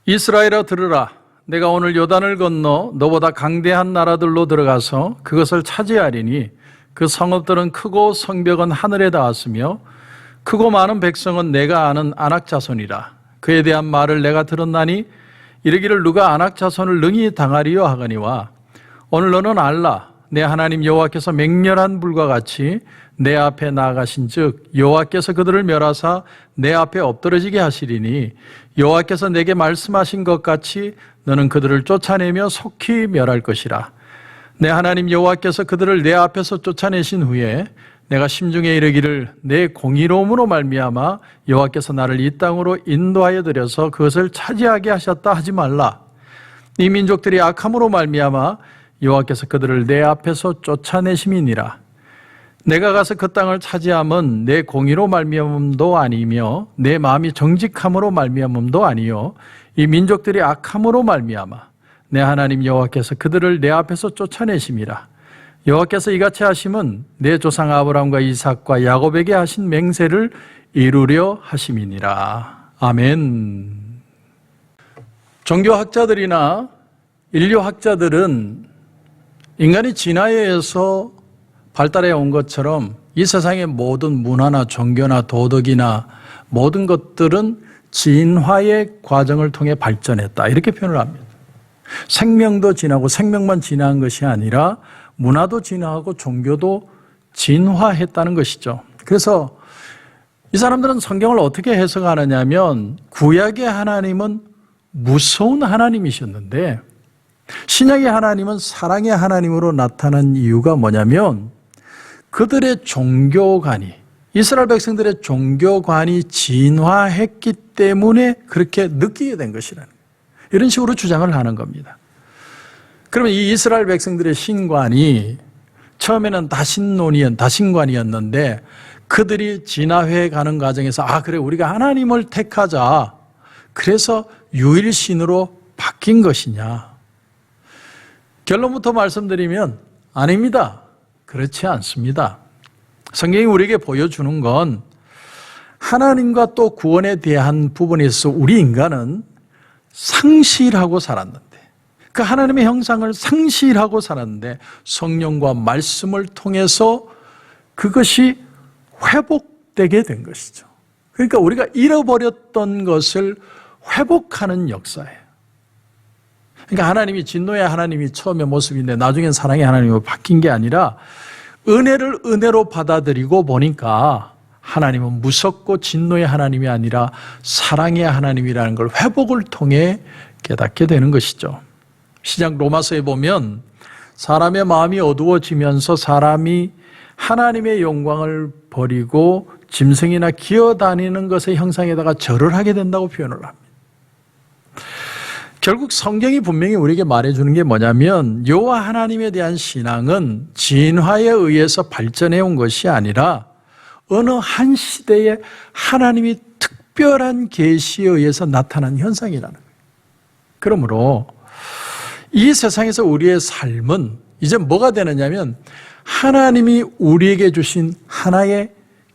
이스라엘아 들으라. 내가 오늘 요단을 건너 너보다 강대한 나라들로 들어가서 그것을 차지하리니 그 성읍들은 크고 성벽은 하늘에 닿았으며 크고 많은 백성은 내가 아는 아낙 자손이라. 그에 대한 말을 내가 들었나니 이르기를 누가 아낙 자손을 능히 당하리요 하거니와 오늘 너는 알라. 내 하나님 여호와께서 맹렬한 불과 같이 내 앞에 나아가신즉 여호와께서 그들을 멸하사 내 앞에 엎드러지게 하시리니 여호와께서 내게 말씀하신 것 같이 너는 그들을 쫓아내며 속히 멸할 것이라. 내 하나님 여호와께서 그들을 내 앞에서 쫓아내신 후에 내가 심중에 이르기를 내 공의로움으로 말미암아 여호와께서 나를 이 땅으로 인도하여 들여서 그것을 차지하게 하셨다 하지 말라. 이 민족들이 악함으로 말미암아 여호와께서 그들을 내 앞에서 쫓아내심이니라. 내가 가서 그 땅을 차지함은 내 공의로 말미암음도 아니며 내 마음이 정직함으로 말미암음도 아니요 이 민족들이 악함으로 말미암아 내 하나님 여호와께서 그들을 내 앞에서 쫓아내심이라. 여호와께서 이같이 하심은 내 조상 아브라함과 이삭과 야곱에게 하신 맹세를 이루려 하심이니라. 아멘. 종교학자들이나 인류학자들은 인간이 진화에 의해서 발달해 온 것처럼 이 세상의 모든 문화나 종교나 도덕이나 모든 것들은 진화의 과정을 통해 발전했다, 이렇게 표현을 합니다. 생명도 진화하고 생명만 진화한 것이 아니라 문화도 진화하고 종교도 진화했다는 것이죠. 그래서 이 사람들은 성경을 어떻게 해석하느냐면 구약의 하나님은 무서운 하나님이셨는데 신약의 하나님은 사랑의 하나님으로 나타난 이유가 뭐냐면 그들의 종교관이, 이스라엘 백성들의 종교관이 진화했기 때문에 그렇게 느끼게 된 것이라는 거예요. 이런 식으로 주장을 하는 겁니다. 그러면 이 이스라엘 백성들의 신관이 처음에는 다신관이었는데 그들이 진화해 가는 과정에서 그래 우리가 하나님을 택하자, 그래서 유일신으로 바뀐 것이냐? 결론부터 말씀드리면 아닙니다. 그렇지 않습니다. 성경이 우리에게 보여주는 건 하나님과 또 구원에 대한 부분에 있어서 우리 인간은 상실하고 살았는데, 그 하나님의 형상을 상실하고 살았는데 성령과 말씀을 통해서 그것이 회복되게 된 것이죠. 그러니까 우리가 잃어버렸던 것을 회복하는 역사예요. 그러니까 하나님이 진노의 하나님이 처음의 모습인데 나중엔 사랑의 하나님으로 바뀐 게 아니라 은혜를 은혜로 받아들이고 보니까 하나님은 무섭고 진노의 하나님이 아니라 사랑의 하나님이라는 걸 회복을 통해 깨닫게 되는 것이죠. 시작 로마서에 보면 사람의 마음이 어두워지면서 사람이 하나님의 영광을 버리고 짐승이나 기어다니는 것의 형상에다가 절을 하게 된다고 표현을 합니다. 결국 성경이 분명히 우리에게 말해주는 게 뭐냐면 여호와 하나님에 대한 신앙은 진화에 의해서 발전해 온 것이 아니라 어느 한 시대에 하나님이 특별한 계시에 의해서 나타난 현상이라는 거예요. 그러므로 이 세상에서 우리의 삶은 이제 뭐가 되느냐면 하나님이 우리에게 주신 하나의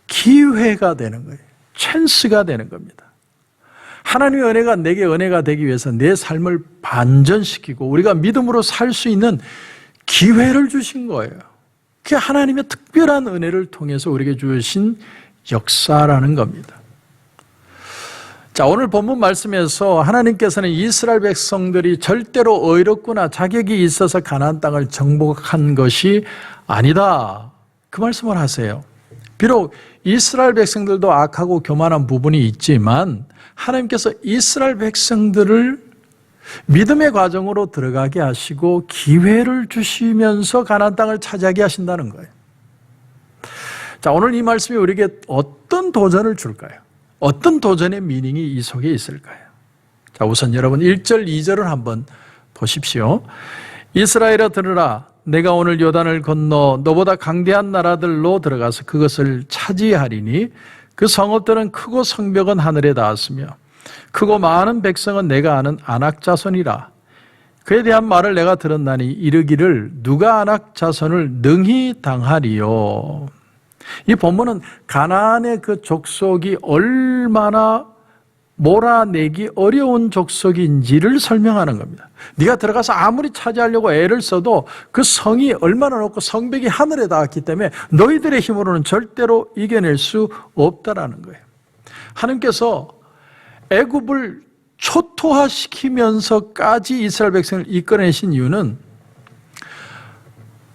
기회가 되는 거예요. 찬스가 되는 겁니다. 하나님의 은혜가 내게 은혜가 되기 위해서 내 삶을 반전시키고 우리가 믿음으로 살 수 있는 기회를 주신 거예요. 그게 하나님의 특별한 은혜를 통해서 우리에게 주신 역사라는 겁니다. 자, 오늘 본문 말씀에서 하나님께서는 이스라엘 백성들이 절대로 의롭거나 자격이 있어서 가나안 땅을 정복한 것이 아니다, 그 말씀을 하세요. 비록 이스라엘 백성들도 악하고 교만한 부분이 있지만 하나님께서 이스라엘 백성들을 믿음의 과정으로 들어가게 하시고 기회를 주시면서 가나안 땅을 차지하게 하신다는 거예요. 자, 오늘 이 말씀이 우리에게 어떤 도전을 줄까요? 어떤 도전의 미닝이 이 속에 있을까요? 자, 우선 여러분 1절, 2절을 한번 보십시오. 이스라엘아 들으라. 내가 오늘 요단을 건너 너보다 강대한 나라들로 들어가서 그것을 차지하리니 그 성읍들은 크고 성벽은 하늘에 닿았으며 크고 많은 백성은 내가 아는 아낙 자손이라. 그에 대한 말을 내가 들었나니 이르기를 누가 아낙 자손을 능히 당하리요. 이 본문은 가나안의 그 족속이 얼마나 몰아내기 어려운 족속인지를 설명하는 겁니다. 네가 들어가서 아무리 차지하려고 애를 써도 그 성이 얼마나 높고 성벽이 하늘에 닿았기 때문에 너희들의 힘으로는 절대로 이겨낼 수 없다라는 거예요. 하나님께서 애굽을 초토화시키면서까지 이스라엘 백성을 이끌어내신 이유는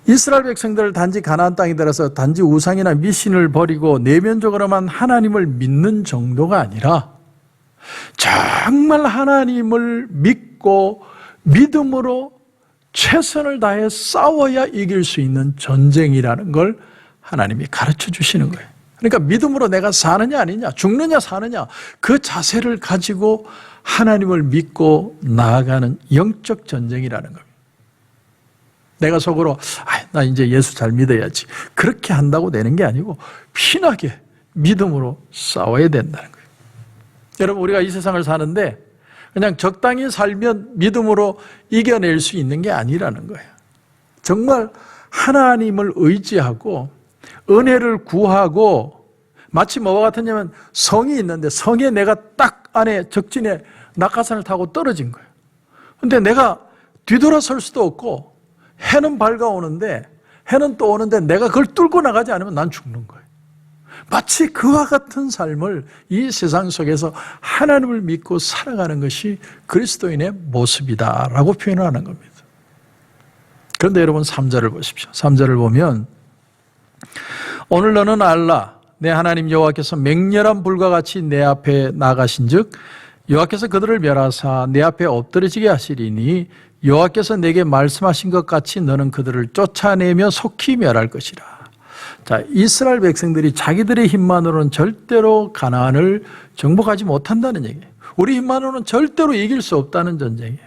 이스라엘 백성들을 단지 가나안 땅에 들어서 단지 우상이나 미신을 버리고 내면적으로만 하나님을 믿는 정도가 아니라 정말 하나님을 믿고 믿음으로 최선을 다해 싸워야 이길 수 있는 전쟁이라는 걸 하나님이 가르쳐 주시는 거예요. 그러니까 믿음으로 내가 사느냐 아니냐, 죽느냐 사느냐, 그 자세를 가지고 하나님을 믿고 나아가는 영적 전쟁이라는 겁니다. 내가 속으로 나 이제 예수 잘 믿어야지, 그렇게 한다고 되는 게 아니고 피나게 믿음으로 싸워야 된다는 거예요. 여러분, 우리가 이 세상을 사는데 그냥 적당히 살면 믿음으로 이겨낼 수 있는 게 아니라는 거예요. 정말 하나님을 의지하고 은혜를 구하고, 마치 뭐와 같았냐면 성이 있는데 성에 내가 딱 안에 적진에 낙하산을 타고 떨어진 거예요. 근데 내가 뒤돌아설 수도 없고 해는 밝아오는데, 해는 또 오는데 내가 그걸 뚫고 나가지 않으면 난 죽는 거예요. 마치 그와 같은 삶을 이 세상 속에서 하나님을 믿고 살아가는 것이 그리스도인의 모습이다라고 표현하는 겁니다. 그런데 여러분 3절을 보십시오. 3절을 보면 오늘 너는 알라, 내 하나님 여호와께서 맹렬한 불과 같이 내 앞에 나가신즉 여호와께서 그들을 멸하사 내 앞에 엎드러지게 하시리니 여호와께서 내게 말씀하신 것 같이 너는 그들을 쫓아내며 속히 멸할 것이라. 자, 이스라엘 백성들이 자기들의 힘만으로는 절대로 가나안을 정복하지 못한다는 얘기예요. 우리 힘만으로는 절대로 이길 수 없다는 전쟁이에요.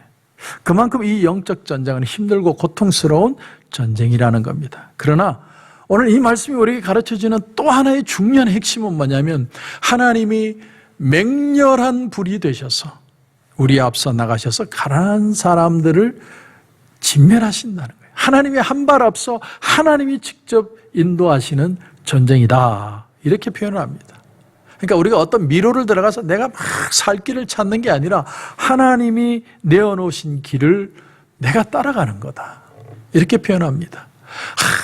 그만큼 이 영적 전쟁은 힘들고 고통스러운 전쟁이라는 겁니다. 그러나 오늘 이 말씀이 우리에게 가르쳐주는 또 하나의 중요한 핵심은 뭐냐면, 하나님이 맹렬한 불이 되셔서 우리 앞서 나가셔서 가난한 사람들을 진멸하신다는 거예요. 하나님이 한 발 앞서 하나님이 직접 인도하시는 전쟁이다, 이렇게 표현을 합니다. 그러니까 우리가 어떤 미로를 들어가서 내가 막 살 길을 찾는 게 아니라 하나님이 내어놓으신 길을 내가 따라가는 거다, 이렇게 표현합니다.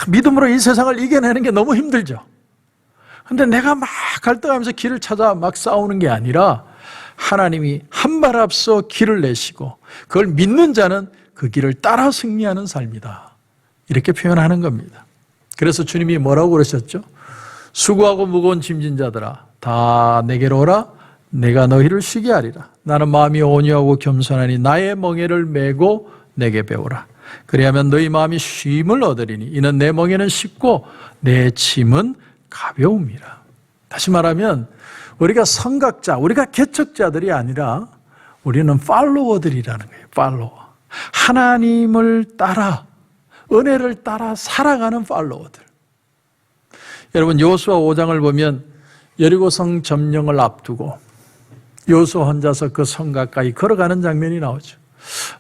믿음으로 이 세상을 이겨내는 게 너무 힘들죠. 근데 내가 막 갈등하면서 길을 찾아 막 싸우는 게 아니라 하나님이 한 발 앞서 길을 내시고 그걸 믿는 자는 그 길을 따라 승리하는 삶이다, 이렇게 표현하는 겁니다. 그래서 주님이 뭐라고 그러셨죠? 수고하고 무거운 짐진 자들아 다 내게로 오라, 내가 너희를 쉬게 하리라. 나는 마음이 온유하고 겸손하니 나의 멍에를 메고 내게 배우라. 그리하면 너희 마음이 쉼을 얻으리니 이는 내 멍에는 쉽고 내 짐은 가벼움이라. 다시 말하면 우리가 선각자, 우리가 개척자들이 아니라 우리는 팔로워들이라는 거예요. 팔로워. 하나님을 따라, 은혜를 따라 살아가는 팔로워들. 여러분, 여호수아 5장을 보면 여리고성 점령을 앞두고 여호수아 혼자서 그 성 가까이 걸어가는 장면이 나오죠.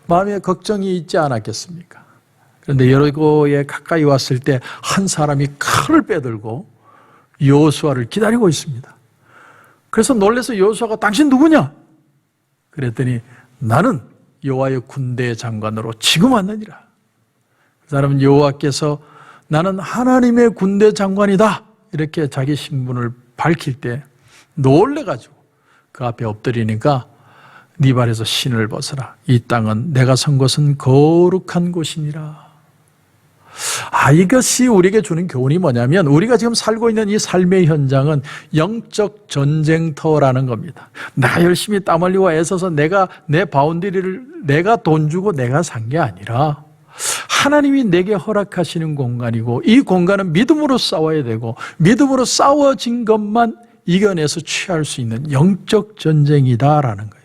마음에 걱정이 있지 않았겠습니까? 그런데 여리고에 가까이 왔을 때 한 사람이 칼을 빼들고 여호수아를 기다리고 있습니다. 그래서 놀라서 여호수아가 당신 누구냐? 그랬더니 나는 여호와의 군대 장관으로 지금 왔느니라. 그 사람은 여호와께서 나는 하나님의 군대 장관이다, 이렇게 자기 신분을 밝힐 때 놀래가지고 그 앞에 엎드리니까 네 발에서 신을 벗어라. 이 땅은 내가 선 곳은 거룩한 곳이니라. 이것이 우리에게 주는 교훈이 뭐냐면, 우리가 지금 살고 있는 이 삶의 현장은 영적 전쟁터라는 겁니다. 나 열심히 땀 흘리고 애써서 내가 내 바운더리를 내가 돈 주고 내가 산 게 아니라 하나님이 내게 허락하시는 공간이고, 이 공간은 믿음으로 싸워야 되고 믿음으로 싸워진 것만 이겨내서 취할 수 있는 영적 전쟁이다라는 거예요.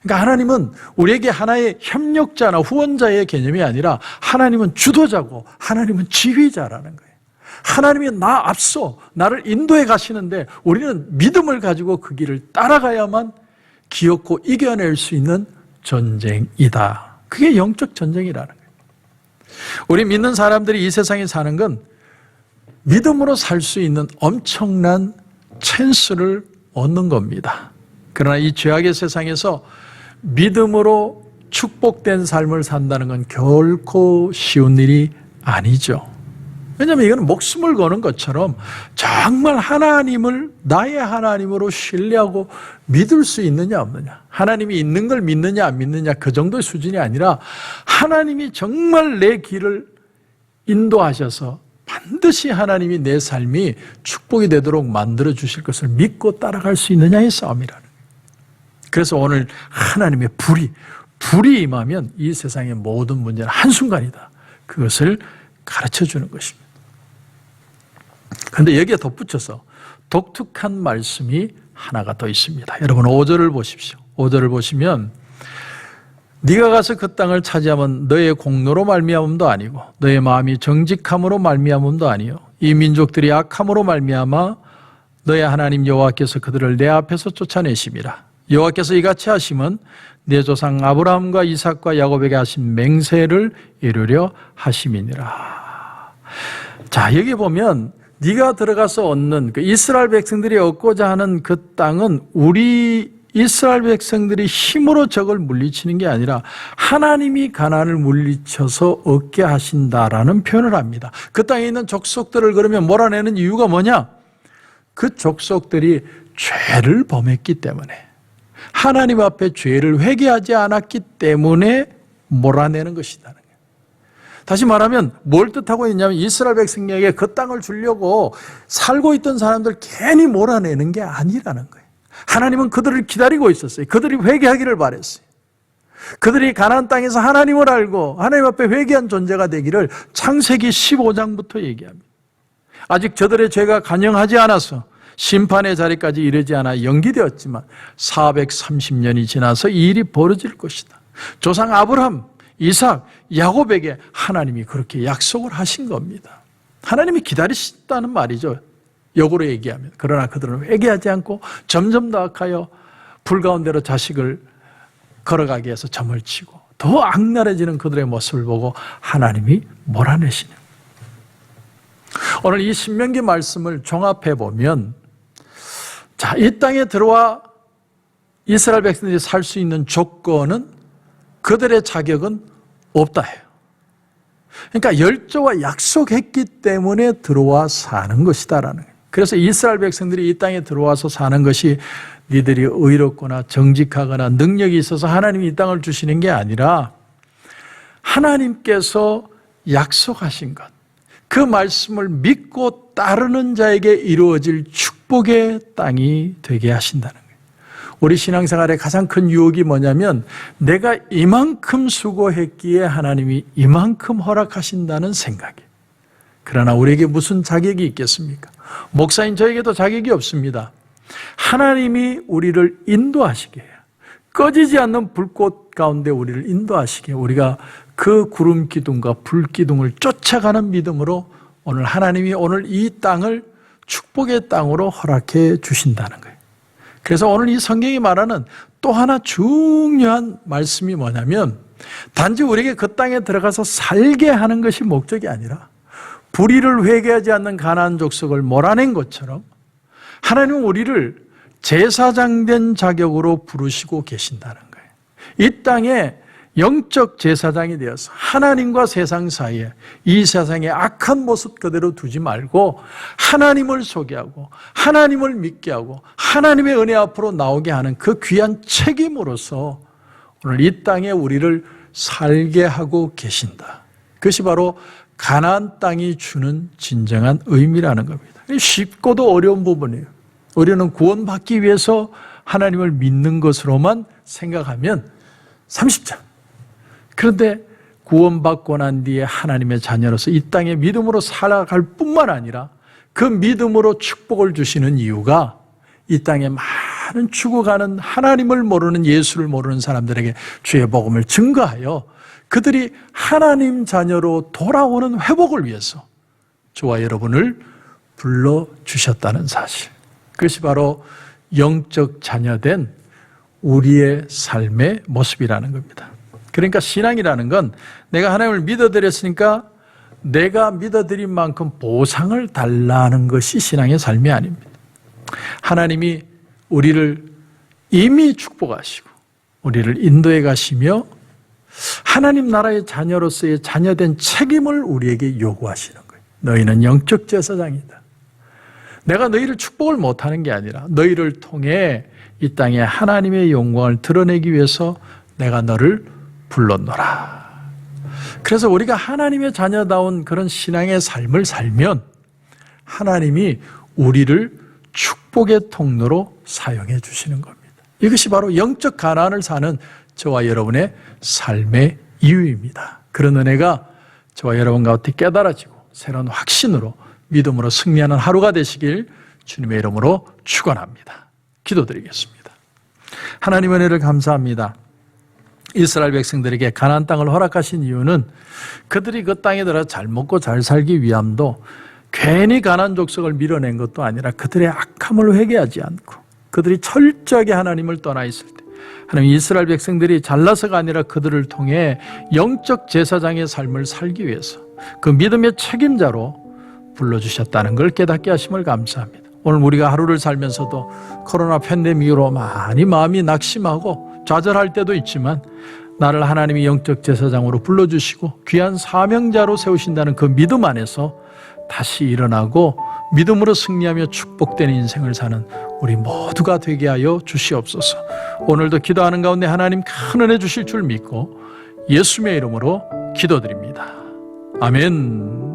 그러니까 하나님은 우리에게 하나의 협력자나 후원자의 개념이 아니라 하나님은 주도자고 하나님은 지휘자라는 거예요. 하나님이 나 앞서 나를 인도해 가시는데 우리는 믿음을 가지고 그 길을 따라가야만 기어코 이겨낼 수 있는 전쟁이다. 그게 영적 전쟁이라는 거예요. 우리 믿는 사람들이 이 세상에 사는 건 믿음으로 살 수 있는 엄청난 찬스를 얻는 겁니다. 그러나 이 죄악의 세상에서 믿음으로 축복된 삶을 산다는 건 결코 쉬운 일이 아니죠. 왜냐하면 이건 목숨을 거는 것처럼 정말 하나님을 나의 하나님으로 신뢰하고 믿을 수 있느냐 없느냐, 하나님이 있는 걸 믿느냐 안 믿느냐 그 정도의 수준이 아니라 하나님이 정말 내 길을 인도하셔서 반드시 하나님이 내 삶이 축복이 되도록 만들어 주실 것을 믿고 따라갈 수 있느냐의 싸움이라는 거예요. 그래서 오늘 하나님의 불이 임하면 이 세상의 모든 문제는 한순간이다, 그것을 가르쳐 주는 것입니다. 그런데 여기에 덧붙여서 독특한 말씀이 하나가 더 있습니다. 여러분 5절을 보십시오. 5절을 보시면 네가 가서 그 땅을 차지하면 너의 공로로 말미암음도 아니고 너의 마음이 정직함으로 말미암음도 아니요 이 민족들이 악함으로 말미암아 너의 하나님 여호와께서 그들을 내 앞에서 쫓아내심이라. 여호와께서 이같이 하심은 내 조상 아브라함과 이삭과 야곱에게 하신 맹세를 이루려 하심이니라. 자, 여기 보면 네가 들어가서 얻는 그 이스라엘 백성들이 얻고자 하는 그 땅은 우리 이스라엘 백성들이 힘으로 적을 물리치는 게 아니라 하나님이 가나안을 물리쳐서 얻게 하신다라는 표현을 합니다. 그 땅에 있는 족속들을 그러면 몰아내는 이유가 뭐냐? 그 족속들이 죄를 범했기 때문에, 하나님 앞에 죄를 회개하지 않았기 때문에 몰아내는 것이라는 거예요. 다시 말하면 뭘 뜻하고 있냐면 이스라엘 백성에게 그 땅을 주려고 살고 있던 사람들 괜히 몰아내는 게 아니라는 거예요. 하나님은 그들을 기다리고 있었어요. 그들이 회개하기를 바랬어요. 그들이 가나안 땅에서 하나님을 알고 하나님 앞에 회개한 존재가 되기를 창세기 15장부터 얘기합니다. 아직 저들의 죄가 간영하지 않아서 심판의 자리까지 이르지 않아 연기되었지만 430년이 지나서 이 일이 벌어질 것이다. 조상 아브라함, 이삭, 야곱에게 하나님이 그렇게 약속을 하신 겁니다. 하나님이 기다리신다는 말이죠, 역으로 얘기하면. 그러나 그들은 회개하지 않고 점점 더 악하여 불 가운데로 자식을 걸어가게 해서 점을 치고 더 악랄해지는 그들의 모습을 보고 하나님이 몰아내시는. 오늘 이 신명기 말씀을 종합해 보면, 자, 이 땅에 들어와 이스라엘 백성들이 살 수 있는 조건은, 그들의 자격은 없다 해요. 그러니까 열조와 약속했기 때문에 들어와 사는 것이다라는 거예요. 그래서 이스라엘 백성들이 이 땅에 들어와서 사는 것이 니들이 의롭거나 정직하거나 능력이 있어서 하나님이 이 땅을 주시는 게 아니라 하나님께서 약속하신 것, 그 말씀을 믿고 따르는 자에게 이루어질 축복의 땅이 되게 하신다는 거예요. 우리 신앙생활의 가장 큰 유혹이 뭐냐면 내가 이만큼 수고했기에 하나님이 이만큼 허락하신다는 생각이에요. 그러나 우리에게 무슨 자격이 있겠습니까? 목사인 저에게도 자격이 없습니다. 하나님이 우리를 인도하시게 해요. 꺼지지 않는 불꽃 가운데 우리를 인도하시게, 우리가 그 구름 기둥과 불 기둥을 쫓아가는 믿음으로 오늘 하나님이 오늘 이 땅을 축복의 땅으로 허락해 주신다는 거예요. 그래서 오늘 이 성경이 말하는 또 하나 중요한 말씀이 뭐냐면, 단지 우리에게 그 땅에 들어가서 살게 하는 것이 목적이 아니라 불의를 회개하지 않는 가나안 족속을 몰아낸 것처럼 하나님은 우리를 제사장된 자격으로 부르시고 계신다는 거예요. 이 땅에 영적 제사장이 되어서 하나님과 세상 사이에 이 세상의 악한 모습 그대로 두지 말고 하나님을 소개하고 하나님을 믿게 하고 하나님의 은혜 앞으로 나오게 하는 그 귀한 책임으로서 오늘 이 땅에 우리를 살게 하고 계신다. 그것이 바로 가나안 땅이 주는 진정한 의미라는 겁니다. 쉽고도 어려운 부분이에요. 우리는 구원받기 위해서 하나님을 믿는 것으로만 생각하면 30장. 그런데 구원받고 난 뒤에 하나님의 자녀로서 이 땅에 믿음으로 살아갈 뿐만 아니라 그 믿음으로 축복을 주시는 이유가 이 땅에 많은 죽어가는 하나님을 모르는, 예수를 모르는 사람들에게 주의 복음을 증거하여 그들이 하나님 자녀로 돌아오는 회복을 위해서 저와 여러분을 불러주셨다는 사실, 그것이 바로 영적 자녀된 우리의 삶의 모습이라는 겁니다. 그러니까 신앙이라는 건 내가 하나님을 믿어드렸으니까 내가 믿어드린 만큼 보상을 달라는 것이 신앙의 삶이 아닙니다. 하나님이 우리를 이미 축복하시고 우리를 인도해 가시며 하나님 나라의 자녀로서의 자녀된 책임을 우리에게 요구하시는 거예요. 너희는 영적 제사장이다. 내가 너희를 축복을 못하는 게 아니라 너희를 통해 이 땅에 하나님의 영광을 드러내기 위해서 내가 너를 불렀노라. 그래서 우리가 하나님의 자녀다운 그런 신앙의 삶을 살면 하나님이 우리를 축복의 통로로 사용해 주시는 겁니다. 이것이 바로 영적 가난을 사는 저와 여러분의 삶의 이유입니다. 그런 은혜가 저와 여러분 가운데 깨달아지고 새로운 확신으로 믿음으로 승리하는 하루가 되시길 주님의 이름으로 축원합니다. 기도드리겠습니다. 하나님 은혜를 감사합니다. 이스라엘 백성들에게 가나안 땅을 허락하신 이유는 그들이 그 땅에 들어 잘 먹고 잘 살기 위함도 괜히 가나안 족속을 밀어낸 것도 아니라 그들의 악함을 회개하지 않고 그들이 철저하게 하나님을 떠나 있을 때 하나님 이스라엘 백성들이 잘나서가 아니라 그들을 통해 영적 제사장의 삶을 살기 위해서 그 믿음의 책임자로 불러주셨다는 걸 깨닫게 하심을 감사합니다. 오늘 우리가 하루를 살면서도 코로나 팬데믹으로 많이 마음이 낙심하고 좌절할 때도 있지만 나를 하나님이 영적 제사장으로 불러주시고 귀한 사명자로 세우신다는 그 믿음 안에서 다시 일어나고 믿음으로 승리하며 축복되는 인생을 사는 우리 모두가 되게 하여 주시옵소서. 오늘도 기도하는 가운데 하나님 큰 은혜 주실 줄 믿고 예수님의 이름으로 기도드립니다. 아멘.